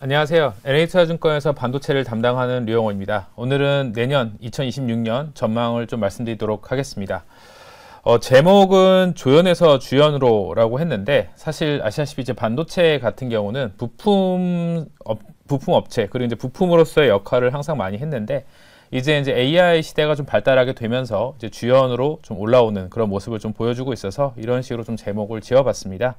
안녕하세요. NH투자증권에서 반도체를 담당하는 류영호입니다. 오늘은 내년 2026년 전망을 좀 말씀드리도록 하겠습니다. 제목은 조연에서 주연으로라고 했는데, 사실 아시다시피 이제 반도체 같은 경우는 부품 업체, 그리고 이제 부품으로서의 역할을 항상 많이 했는데, 이제 AI 시대가 좀 발달하게 되면서 이제 주연으로 좀 올라오는 그런 모습을 좀 보여주고 있어서 이런 식으로 좀 제목을 지어봤습니다.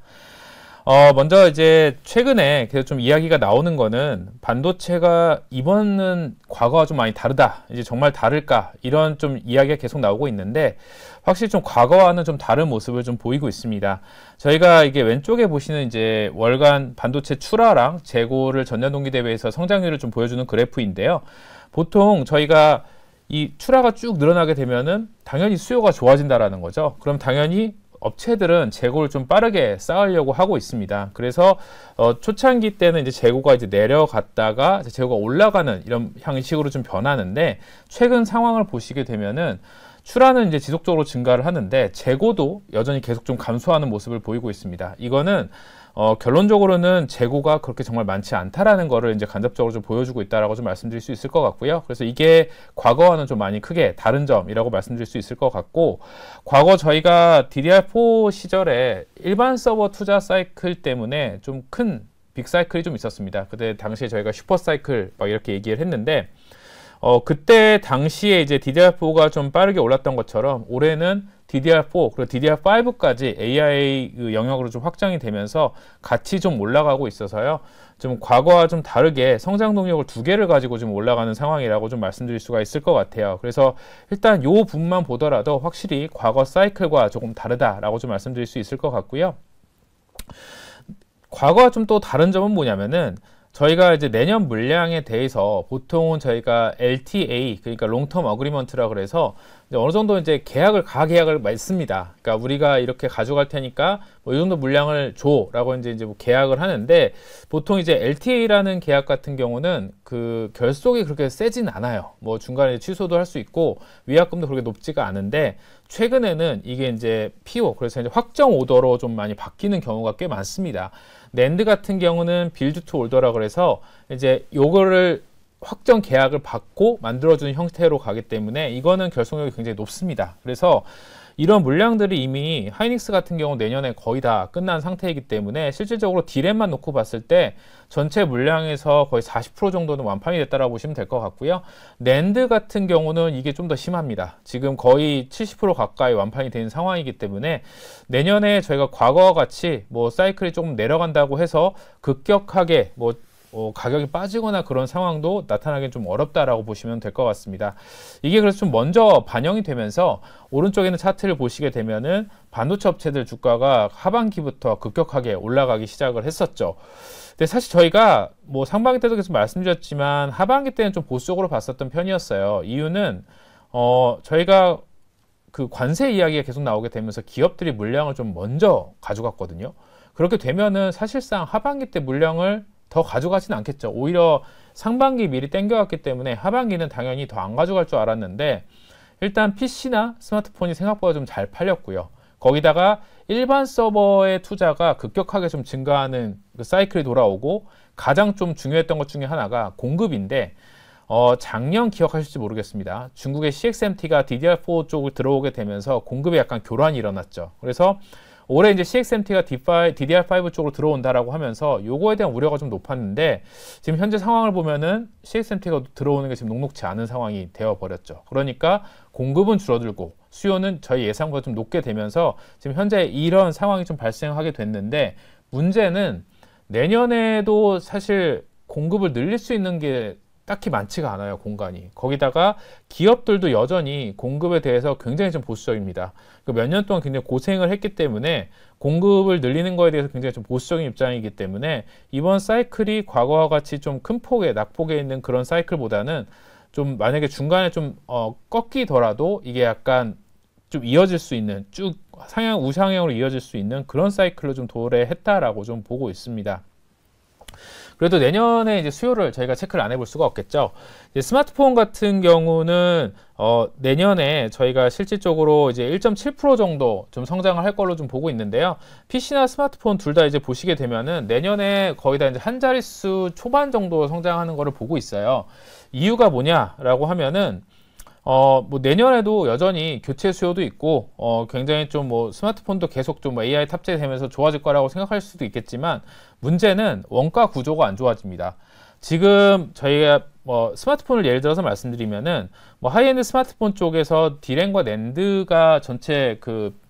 먼저 이제 최근에 계속 좀 이야기가 나오는 거는 반도체가 이번은 과거와 좀 많이 다르다. 이제 정말 다를까? 이런 좀 이야기가 계속 나오고 있는데 확실히 좀 과거와는 좀 다른 모습을 좀 보이고 있습니다. 저희가 이게 왼쪽에 보시는 이제 월간 반도체 출하랑 재고를 전년 동기 대비해서 성장률을 좀 보여주는 그래프인데요. 보통 저희가 이 출하가 쭉 늘어나게 되면은 당연히 수요가 좋아진다라는 거죠. 그럼 당연히 업체들은 재고를 좀 빠르게 쌓으려고 하고 있습니다. 그래서 초창기 때는 이제 재고가 이제 내려갔다가 이제 재고가 올라가는 이런 형식으로 좀 변하는데, 최근 상황을 보시게 되면은 출하는 이제 지속적으로 증가를 하는데 재고도 여전히 계속 좀 감소하는 모습을 보이고 있습니다. 이거는 결론적으로는 재고가 그렇게 정말 많지 않다라는 거를 이제 간접적으로 좀 보여주고 있다라고 좀 말씀드릴 수 있을 것 같고요. 그래서 이게 과거와는 좀 많이 크게 다른 점이라고 말씀드릴 수 있을 것 같고, 과거 저희가 DDR4 시절에 일반 서버 투자 사이클 때문에 좀 큰 빅 사이클이 좀 있었습니다. 그때 당시에 저희가 슈퍼 사이클 막 이렇게 얘기를 했는데, 그때 당시에 이제 DDR4가 좀 빠르게 올랐던 것처럼 올해는 DDR4 그리고 DDR5까지 AI 영역으로 좀 확장이 되면서 같이 좀 올라가고 있어서요. 좀 과거와 좀 다르게 성장 동력을 두 개를 가지고 좀 올라가는 상황이라고 좀 말씀드릴 수가 있을 것 같아요. 그래서 일단 요 부분만 보더라도 확실히 과거 사이클과 조금 다르다라고 좀 말씀드릴 수 있을 것 같고요. 과거와 좀 또 다른 점은 뭐냐면은, 저희가 이제 내년 물량에 대해서 보통은 저희가 LTA, 그러니까 롱텀 어그리먼트라 그래서 이제 어느 정도 이제 가계약을 맺습니다. 그러니까 우리가 이렇게 가져갈 테니까 뭐 이 정도 물량을 줘라고 이제 뭐 계약을 하는데, 보통 이제 LTA라는 계약 같은 경우는 그 결속이 그렇게 세진 않아요. 뭐 중간에 취소도 할 수 있고 위약금도 그렇게 높지가 않은데, 최근에는 이게 이제 PO, 그래서 이제 확정 오더로 좀 많이 바뀌는 경우가 꽤 많습니다. 낸드 같은 경우는 빌드 투 올더라 그래서 이제 요거를 확정 계약을 받고 만들어주는 형태로 가기 때문에 이거는 결속력이 굉장히 높습니다. 그래서 이런 물량들이 이미 하이닉스 같은 경우 내년에 거의 다 끝난 상태이기 때문에 실질적으로 D램만 놓고 봤을 때 전체 물량에서 거의 40% 정도는 완판이 됐다라고 보시면 될 것 같고요. 낸드 같은 경우는 이게 좀 더 심합니다. 지금 거의 70% 가까이 완판이 된 상황이기 때문에 내년에 저희가 과거와 같이 뭐 사이클이 조금 내려간다고 해서 급격하게 뭐 가격이 빠지거나 그런 상황도 나타나기는 좀 어렵다라고 보시면 될 것 같습니다. 이게 그래서 좀 먼저 반영이 되면서 오른쪽에 있는 차트를 보시게 되면은 반도체 업체들 주가가 하반기부터 급격하게 올라가기 시작을 했었죠. 근데 사실 저희가 뭐 상반기 때도 계속 말씀드렸지만 하반기 때는 좀 보수적으로 봤었던 편이었어요. 이유는 저희가 그 관세 이야기가 계속 나오게 되면서 기업들이 물량을 좀 먼저 가져갔거든요. 그렇게 되면은 사실상 하반기 때 물량을 더 가져가진 않겠죠. 오히려 상반기 미리 땡겨왔기 때문에 하반기는 당연히 더 안 가져갈 줄 알았는데, 일단 PC나 스마트폰이 생각보다 좀 잘 팔렸고요. 거기다가 일반 서버의 투자가 급격하게 좀 증가하는 그 사이클이 돌아오고, 가장 좀 중요했던 것 중에 하나가 공급인데, 작년 기억하실지 모르겠습니다. 중국의 CXMT가 DDR4 쪽을 들어오게 되면서 공급에 약간 교란이 일어났죠. 그래서 올해 이제 CXMT가 DDR5 쪽으로 들어온다라고 하면서 요거에 대한 우려가 좀 높았는데, 지금 현재 상황을 보면은 CXMT가 들어오는 게 지금 녹록지 않은 상황이 되어 버렸죠. 그러니까 공급은 줄어들고 수요는 저희 예상보다 좀 높게 되면서 지금 현재 이런 상황이 좀 발생하게 됐는데, 문제는 내년에도 사실 공급을 늘릴 수 있는 게 딱히 많지가 않아요, 공간이. 거기다가 기업들도 여전히 공급에 대해서 굉장히 좀 보수적입니다. 몇 년 동안 굉장히 고생을 했기 때문에 공급을 늘리는 거에 대해서 굉장히 좀 보수적인 입장이기 때문에 이번 사이클이 과거와 같이 좀 큰 폭의 낙폭에 있는 그런 사이클보다는 좀 만약에 중간에 좀 꺾이더라도 이게 약간 좀 이어질 수 있는, 쭉 우상향으로 이어질 수 있는 그런 사이클로 좀 도래했다라고 좀 보고 있습니다. 그래도 내년에 이제 수요를 저희가 체크를 안 해볼 수가 없겠죠. 이제 스마트폰 같은 경우는 내년에 저희가 실질적으로 이제 1.7% 정도 좀 성장을 할 걸로 좀 보고 있는데요. PC나 스마트폰 둘 다 이제 보시게 되면은 내년에 거의 다 이제 한 자릿수 초반 정도 성장하는 거를 보고 있어요. 이유가 뭐냐라고 하면은 뭐 내년에도 여전히 교체 수요도 있고, 굉장히 좀 뭐 스마트폰도 계속 좀 AI 탑재되면서 좋아질 거라고 생각할 수도 있겠지만, 문제는 원가 구조가 안 좋아집니다. 지금 저희가 뭐 스마트폰을 예를 들어서 말씀드리면은, 뭐 하이엔드 스마트폰 쪽에서 D램과 낸드가 전체 그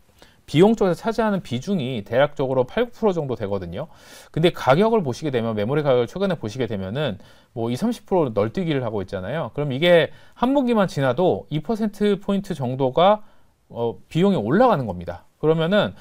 비용 쪽에서 차지하는 비중이 대략적으로 8, 9% 정도 되거든요. 근데 가격을 보시게 되면, 메모리 가격을 최근에 보시게 되면은 뭐 20, 30% 널뛰기를 하고 있잖아요. 그럼 이게 한 분기만 지나도 2%포인트 정도가 비용이 올라가는 겁니다. 그러면은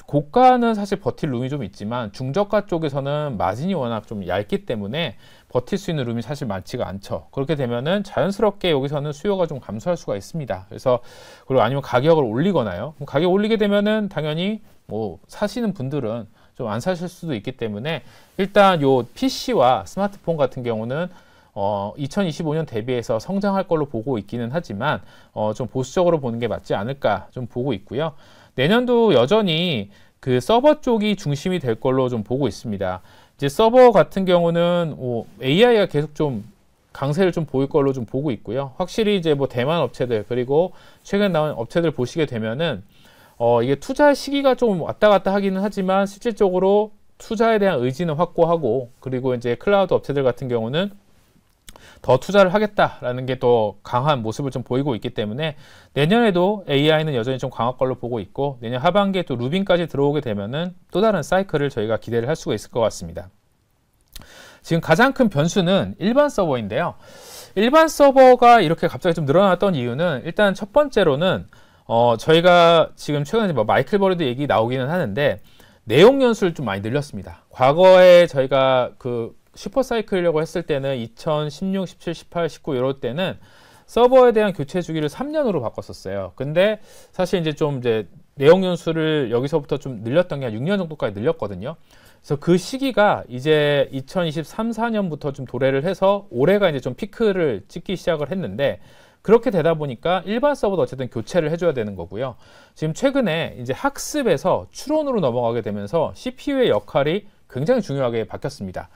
고가는 사실 버틸 룸이 좀 있지만 중저가 쪽에서는 마진이 워낙 좀 얇기 때문에 버틸 수 있는 룸이 사실 많지가 않죠. 그렇게 되면은 자연스럽게 여기서는 수요가 좀 감소할 수가 있습니다. 그래서 그리고 아니면 가격을 올리거나요. 가격 올리게 되면은 당연히 뭐 사시는 분들은 좀 안 사실 수도 있기 때문에 일단 요 PC와 스마트폰 같은 경우는 2025년 대비해서 성장할 걸로 보고 있기는 하지만 좀 보수적으로 보는 게 맞지 않을까 좀 보고 있고요. 내년도 여전히 그 서버 쪽이 중심이 될 걸로 좀 보고 있습니다. 이제 서버 같은 경우는 AI가 계속 좀 강세를 좀 보일 걸로 좀 보고 있고요. 확실히 이제 뭐 대만 업체들 그리고 최근 나온 업체들 보시게 되면은 이게 투자 시기가 좀 왔다 갔다 하기는 하지만 실질적으로 투자에 대한 의지는 확고하고, 그리고 이제 클라우드 업체들 같은 경우는 더 투자를 하겠다라는 게 또 강한 모습을 좀 보이고 있기 때문에 내년에도 AI는 여전히 좀 강할 걸로 보고 있고, 내년 하반기에 또 루빈까지 들어오게 되면은 또 다른 사이클을 저희가 기대를 할 수가 있을 것 같습니다. 지금 가장 큰 변수는 일반 서버인데요. 일반 서버가 이렇게 갑자기 좀 늘어났던 이유는 일단 첫 번째로는 저희가 지금 최근에 뭐 마이클 버리드 얘기 나오기는 하는데 내용 연수를 좀 많이 늘렸습니다. 과거에 저희가 그 슈퍼사이클이라고 했을 때는 2016, 17, 18, 19 이럴 때는 서버에 대한 교체 주기를 3년으로 바꿨었어요. 근데 사실 이제 좀 이제 내용 연수를 여기서부터 좀 늘렸던 게 한 6년 정도까지 늘렸거든요. 그래서 그 시기가 이제 2023, 4년부터 좀 도래를 해서 올해가 이제 좀 피크를 찍기 시작을 했는데, 그렇게 되다 보니까 일반 서버도 어쨌든 교체를 해줘야 되는 거고요. 지금 최근에 이제 학습에서 추론으로 넘어가게 되면서 CPU의 역할이 굉장히 중요하게 바뀌었습니다.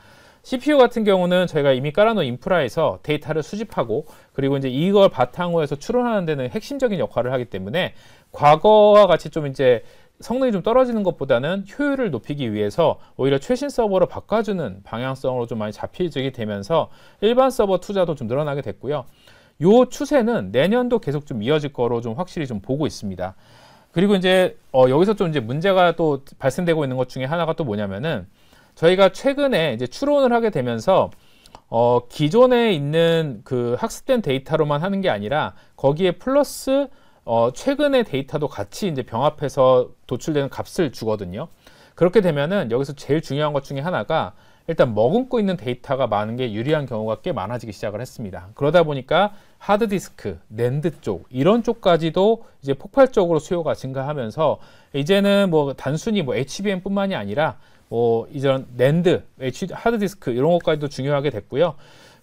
CPU 같은 경우는 저희가 이미 깔아놓은 인프라에서 데이터를 수집하고, 그리고 이제 이걸 바탕으로 해서 추론하는 데는 핵심적인 역할을 하기 때문에 과거와 같이 좀 이제 성능이 좀 떨어지는 것보다는 효율을 높이기 위해서 오히려 최신 서버로 바꿔주는 방향성으로 좀 많이 잡히게 되면서 일반 서버 투자도 좀 늘어나게 됐고요. 요 추세는 내년도 계속 좀 이어질 거로 좀 확실히 좀 보고 있습니다. 그리고 이제 여기서 좀 이제 문제가 또 발생되고 있는 것 중에 하나가 또 뭐냐면은, 저희가 최근에 이제 추론을 하게 되면서 기존에 있는 그 학습된 데이터로만 하는 게 아니라 거기에 플러스 최근의 데이터도 같이 이제 병합해서 도출되는 값을 주거든요. 그렇게 되면은 여기서 제일 중요한 것 중에 하나가 일단 머금고 있는 데이터가 많은 게 유리한 경우가 꽤 많아지기 시작을 했습니다. 그러다 보니까 하드디스크, 낸드 쪽 이런 쪽까지도 이제 폭발적으로 수요가 증가하면서 이제는 뭐 단순히 뭐 HBM뿐만이 아니라 이전 낸드, 하드디스크 이런 것까지도 중요하게 됐고요.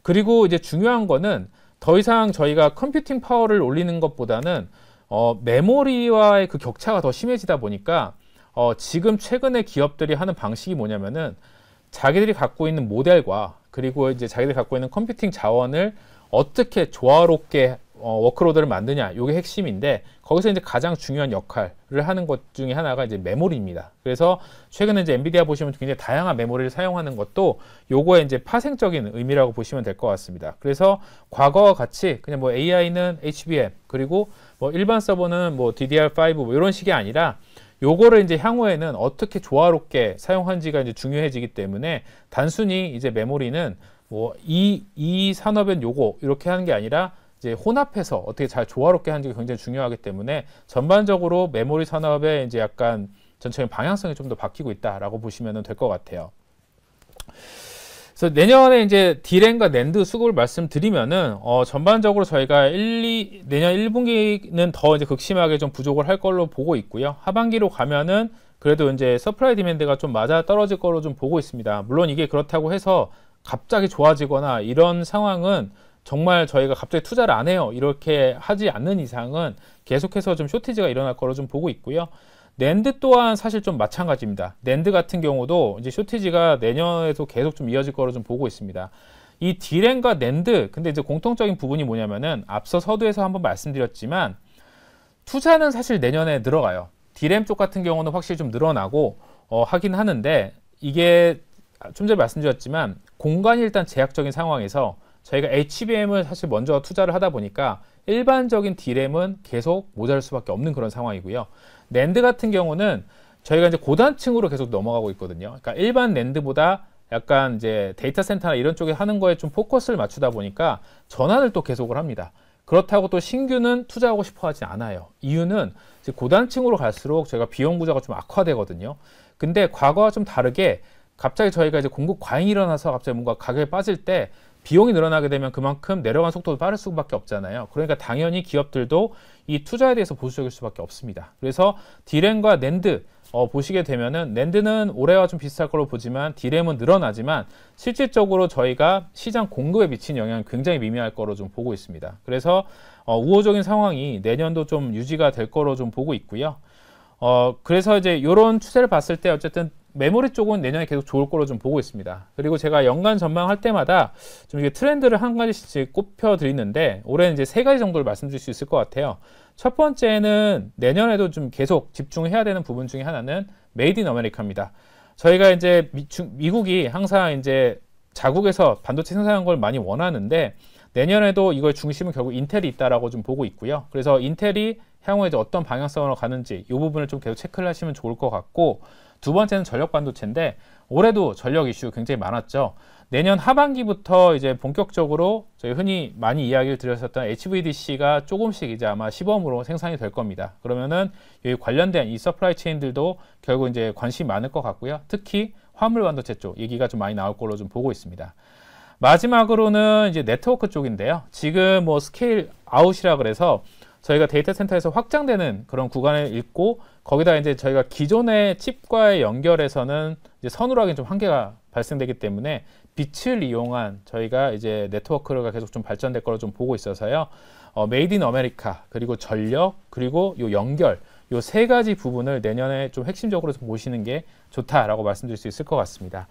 그리고 이제 중요한 거는 더 이상 저희가 컴퓨팅 파워를 올리는 것보다는 메모리와의 그 격차가 더 심해지다 보니까 지금 최근에 기업들이 하는 방식이 뭐냐면은 자기들이 갖고 있는 모델과 그리고 이제 자기들이 갖고 있는 컴퓨팅 자원을 어떻게 조화롭게 워크로드를 만드냐, 이게 핵심인데, 거기서 이제 가장 중요한 역할을 하는 것 중에 하나가 이제 메모리입니다. 그래서 최근에 이제 엔비디아 보시면 굉장히 다양한 메모리를 사용하는 것도 요거의 이제 파생적인 의미라고 보시면 될 것 같습니다. 그래서 과거와 같이 그냥 뭐 AI는 HBM 그리고 뭐 일반 서버는 뭐 DDR5 뭐 이런 식이 아니라 요거를 이제 향후에는 어떻게 조화롭게 사용하는지가 이제 중요해지기 때문에 단순히 이제 메모리는 뭐 이 산업엔 요거 이렇게 하는 게 아니라 이제 혼합해서 어떻게 잘 조화롭게 하는지가 굉장히 중요하기 때문에 전반적으로 메모리 산업의 이제 약간 전체적인 방향성이 좀 더 바뀌고 있다라고 보시면 될 것 같아요. 그래서 내년에 이제 D램과 낸드 수급을 말씀드리면은 전반적으로 저희가 내년 1분기는 더 이제 극심하게 좀 부족을 할 걸로 보고 있고요. 하반기로 가면은 그래도 이제 서플라이 디맨드가 좀 맞아 떨어질 거로 좀 보고 있습니다. 물론 이게 그렇다고 해서 갑자기 좋아지거나 이런 상황은 정말 저희가 갑자기 투자를 안 해요, 이렇게 하지 않는 이상은 계속해서 좀 쇼티지가 일어날 거로 좀 보고 있고요. 낸드 또한 사실 좀 마찬가지입니다. 낸드 같은 경우도 이제 쇼티지가 내년에도 계속 좀 이어질 거로 좀 보고 있습니다. 이 디램과 낸드, 근데 이제 공통적인 부분이 뭐냐면은 앞서 서두에서 한번 말씀드렸지만 투자는 사실 내년에 늘어가요. 디램 쪽 같은 경우는 확실히 좀 늘어나고 하긴 하는데, 이게 좀 전에 말씀드렸지만 공간이 일단 제약적인 상황에서 저희가 HBM을 사실 먼저 투자를 하다 보니까 일반적인 디램은 계속 모자랄 수밖에 없는 그런 상황이고요. 낸드 같은 경우는 저희가 이제 고단층으로 계속 넘어가고 있거든요. 그러니까 일반 낸드보다 약간 이제 데이터 센터나 이런 쪽에 하는 거에 좀 포커스를 맞추다 보니까 전환을 또 계속을 합니다. 그렇다고 또 신규는 투자하고 싶어 하지 않아요. 이유는 이제 고단층으로 갈수록 저희가 비용 부자가 좀 악화되거든요. 근데 과거와 좀 다르게 갑자기 저희가 이제 공급 과잉이 일어나서 갑자기 뭔가 가격이 빠질 때 비용이 늘어나게 되면 그만큼 내려간 속도도 빠를 수밖에 없잖아요. 그러니까 당연히 기업들도 이 투자에 대해서 보수적일 수밖에 없습니다. 그래서 디램과 낸드 보시게 되면은 낸드는 올해와 좀 비슷할 걸로 보지만 디램은 늘어나지만 실질적으로 저희가 시장 공급에 미친 영향이 굉장히 미미할 거로 좀 보고 있습니다. 그래서 우호적인 상황이 내년도 좀 유지가 될 거로 좀 보고 있고요. 그래서 이제 이런 추세를 봤을 때 어쨌든 메모리 쪽은 내년에 계속 좋을 거로 좀 보고 있습니다. 그리고 제가 연간 전망할 때마다 좀 이게 트렌드를 한 가지씩 꼽혀 드리는데 올해는 이제 세 가지 정도를 말씀드릴 수 있을 것 같아요. 첫 번째는 내년에도 좀 계속 집중해야 되는 부분 중에 하나는 메이드 인 아메리카입니다. 저희가 이제 미국이 항상 이제 자국에서 반도체 생산하는 걸 많이 원하는데 내년에도 이걸 중심은 결국 인텔이 있다라고 좀 보고 있고요. 그래서 인텔이 향후에 이제 어떤 방향성으로 가는지 이 부분을 좀 계속 체크를 하시면 좋을 것 같고, 두 번째는 전력 반도체인데 올해도 전력 이슈 굉장히 많았죠. 내년 하반기부터 이제 본격적으로 저희 흔히 많이 이야기를 드렸었던 HVDC가 조금씩 이제 아마 시범으로 생산이 될 겁니다. 그러면은 여기 관련된 이 서플라이 체인들도 결국 이제 관심이 많을 것 같고요. 특히 화물 반도체 쪽 얘기가 좀 많이 나올 걸로 좀 보고 있습니다. 마지막으로는 이제 네트워크 쪽인데요. 지금 뭐 스케일 아웃이라 그래서 저희가 데이터 센터에서 확장되는 그런 구간을 읽고 거기다 이제 저희가 기존의 칩과의 연결해서는 이제 선으로 하기엔 좀 한계가 발생되기 때문에 빛을 이용한 저희가 이제 네트워크가 계속 좀 발전될 거로 좀 보고 있어서요. 메이드 인 아메리카 그리고 전력 그리고 요 연결 요 세 가지 부분을 내년에 좀 핵심적으로 좀 보시는 게 좋다라고 말씀드릴 수 있을 것 같습니다.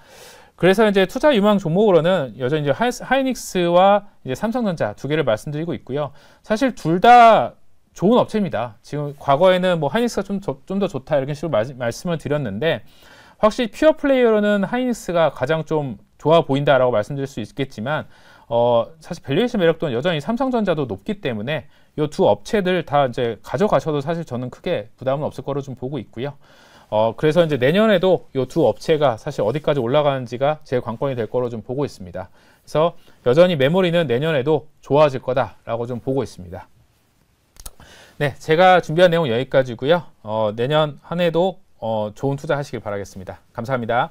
그래서 이제 투자 유망 종목으로는 여전히 이제 하이닉스와 이제 삼성전자 두 개를 말씀드리고 있고요. 사실 둘 다 좋은 업체입니다. 지금 과거에는 뭐 하이닉스가 좀 더 좋다 이런 식으로 말씀을 드렸는데 확실히 퓨어 플레이어로는 하이닉스가 가장 좀 좋아 보인다라고 말씀드릴 수 있겠지만 사실 밸류에이션 매력도는 여전히 삼성전자도 높기 때문에 이 두 업체들 다 이제 가져가셔도 사실 저는 크게 부담은 없을 거로 좀 보고 있고요. 그래서 이제 내년에도 이 두 업체가 사실 어디까지 올라가는지가 제일 관건이 될 거로 좀 보고 있습니다. 그래서 여전히 메모리는 내년에도 좋아질 거다라고 좀 보고 있습니다. 네, 제가 준비한 내용 여기까지고요. 내년 한 해도 좋은 투자 하시길 바라겠습니다. 감사합니다.